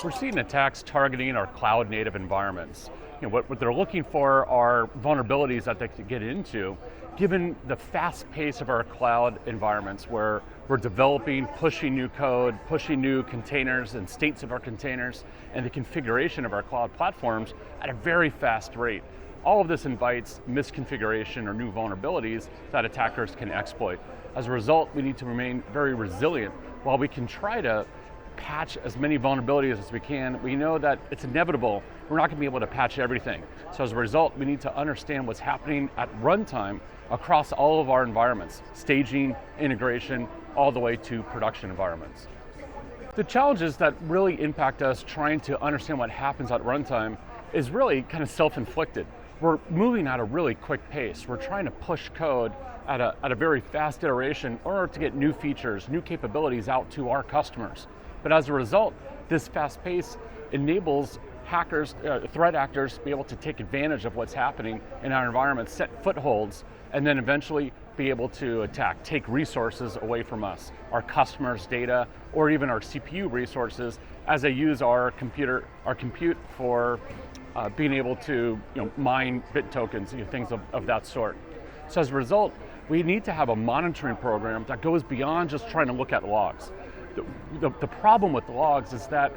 We're seeing attacks targeting our cloud-native environments. What they're looking for are vulnerabilities that they could get into, given the fast pace of our cloud environments where we're developing, pushing new code, pushing new containers and states of our containers, and the configuration of our cloud platforms at a very fast rate. All of this invites misconfiguration or new vulnerabilities that attackers can exploit. As a result, we need to remain very resilient. While we can try to patch as many vulnerabilities as we can, we know that it's inevitable. We're not going to be able to patch everything. So as a result, we need to understand what's happening at runtime across all of our environments, staging, integration, all the way to production environments. The challenges that really impact us trying to understand what happens at runtime is really kind of self-inflicted. We're moving at a really quick pace. We're trying to push code at a very fast iteration in order to get new features, new capabilities out to our customers. But as a result, this fast pace enables hackers, threat actors to be able to take advantage of what's happening in our environment, set footholds, and then eventually be able to attack, take resources away from us, our customers' data, or even our CPU resources as they use our compute for being able to mine bit tokens, things of that sort. So as a result, we need to have a monitoring program that goes beyond just trying to look at logs. The problem with logs is that,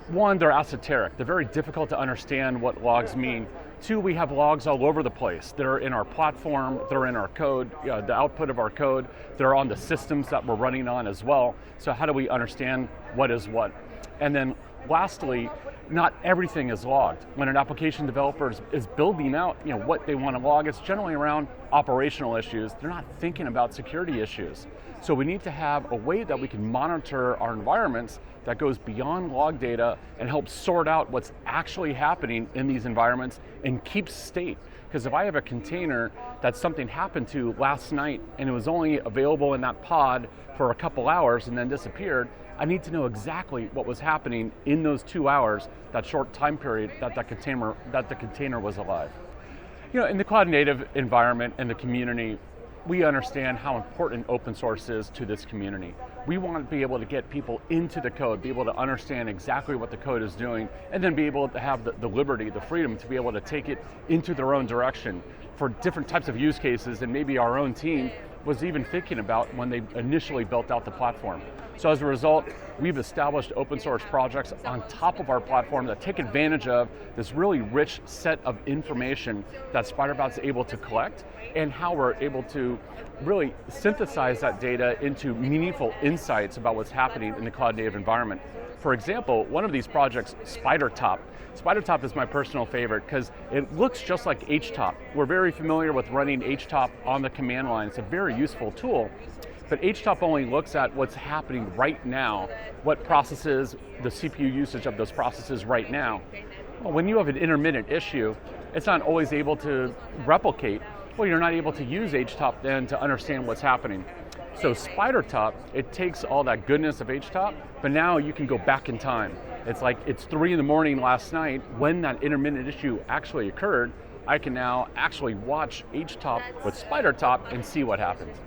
one, they're esoteric. They're very difficult to understand what logs mean. Two, we have logs all over the place. They're in our platform, they're in our code, the output of our code, they're on the systems that we're running on as well. So how do we understand what is what? And then lastly, not everything is logged. When an application developer is building out what they want to log, it's generally around operational issues. They're not thinking about security issues. So we need to have a way that we can monitor our environments that goes beyond log data and help sort out what's actually happening in these environments and keep state. Because if I have a container that something happened to last night and it was only available in that pod for a couple hours and then disappeared, I need to know exactly what was happening in those 2 hours, that short time period that the container was alive. In the cloud native environment and the community, we understand how important open source is to this community. We want to be able to get people into the code, be able to understand exactly what the code is doing, and then be able to have the liberty, the freedom to be able to take it into their own direction for different types of use cases and maybe our own team was even thinking about when they initially built out the platform. So as a result, we've established open source projects on top of our platform that take advantage of this really rich set of information that Spyderbat's able to collect and how we're able to really synthesize that data into meaningful insights about what's happening in the cloud native environment. For example, one of these projects, Spydertop. Spydertop is my personal favorite because it looks just like HTOP. We're very familiar with running HTOP on the command line. It's a very useful tool. But HTOP only looks at what's happening right now, what processes, the CPU usage of those processes right now. Well, when you have an intermittent issue, it's not always able to replicate. Well, you're not able to use HTOP then to understand what's happening. So Spydertop, it takes all that goodness of HTOP, but now you can go back in time. It's like it's 3 in the morning last night when that intermittent issue actually occurred. I can now actually watch HTOP with Spydertop and see what happens.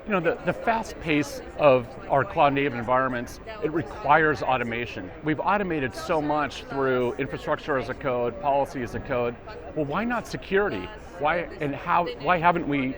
The fast pace of our cloud native environments, it requires automation. We've automated so much through infrastructure as a code, policy as a code. Well, why not security? Why haven't we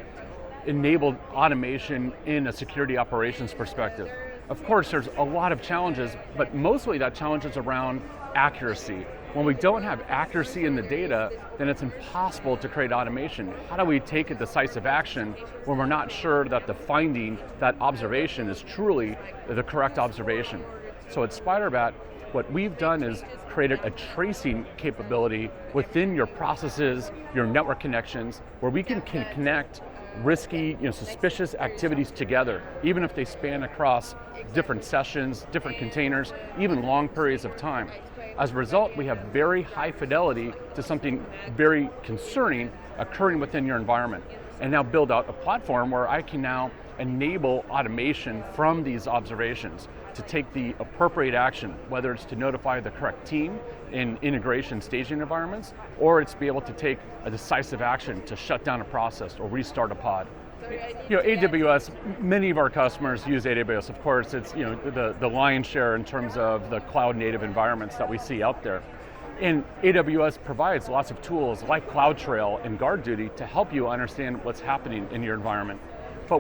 enabled automation in a security operations perspective? Of course, there's a lot of challenges, but mostly that challenge is around accuracy. When we don't have accuracy in the data, then it's impossible to create automation. How do we take a decisive action when we're not sure that the finding, that observation is truly the correct observation? So at Spyderbat, what we've done is created a tracing capability within your processes, your network connections, where we can connect risky, suspicious activities together, even if they span across different sessions, different containers, even long periods of time. As a result, we have very high fidelity to something very concerning occurring within your environment. And now build out a platform where I can now enable automation from these observations to take the appropriate action, whether it's to notify the correct team in integration staging environments, or it's to be able to take a decisive action to shut down a process or restart a pod. AWS, many of our customers use AWS. Of course, it's the lion's share in terms of the cloud native environments that we see out there. And AWS provides lots of tools like CloudTrail and GuardDuty to help you understand what's happening in your environment. But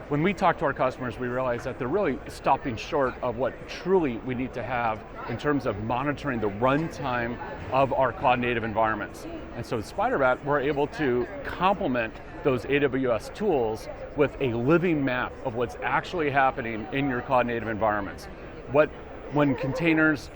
when we talk to our customers, we realize that they're really stopping short of what truly we need to have in terms of monitoring the runtime of our cloud native environments. And so with Spyderbat, we're able to complement those AWS tools with a living map of what's actually happening in your cloud native environments. When containers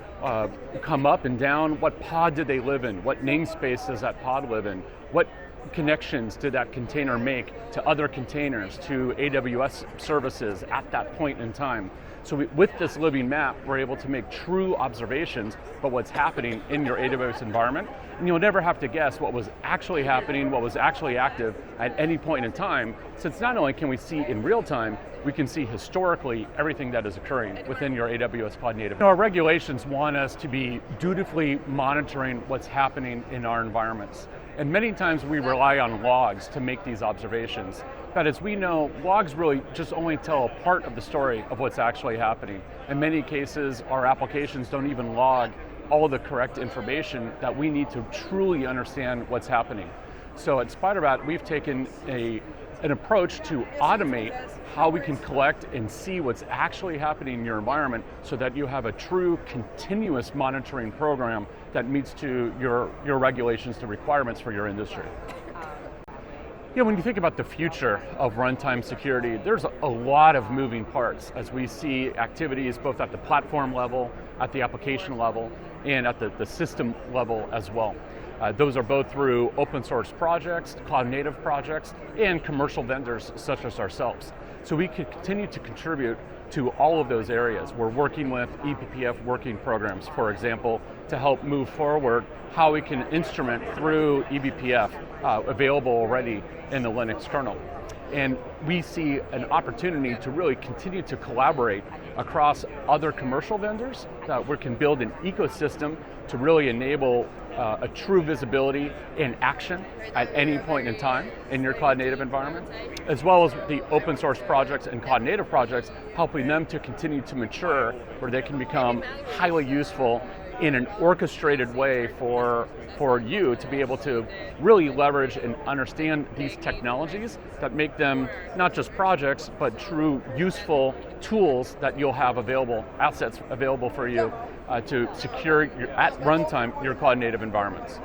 come up and down, what pod did they live in? What namespace does that pod live in? What connections did that container make to other containers, to AWS services at that point in time? So with this living map, we're able to make true observations about what's happening in your AWS environment, and you'll never have to guess what was actually happening, what was actually active at any point in time, since not only can we see in real time, we can see historically everything that is occurring within your AWS Cloud Native. Our regulations want us to be dutifully monitoring what's happening in our environments. And many times we rely on logs to make these observations. But as we know, logs really just only tell a part of the story of what's actually happening. In many cases, our applications don't even log all the correct information that we need to truly understand what's happening. So at Spyderbat, we've taken an approach to automate how we can collect and see what's actually happening in your environment so that you have a true continuous monitoring program that meets to your regulations, the requirements for your industry. When you think about the future of runtime security, there's a lot of moving parts as we see activities both at the platform level, at the application level, and at the system level as well. Those are both through open source projects, cloud native projects, and commercial vendors such as ourselves. So we can continue to contribute to all of those areas. We're working with eBPF working programs, for example, to help move forward how we can instrument through eBPF available already in the Linux kernel. And we see an opportunity to really continue to collaborate across other commercial vendors that we can build an ecosystem to really enable a true visibility and action at any point in time in your cloud native environment, as well as the open source projects and cloud native projects, helping them to continue to mature where they can become highly useful in an orchestrated way for you to be able to really leverage and understand these technologies that make them not just projects, but true useful tools that you'll have available, assets available for you to secure at runtime your cloud native environments.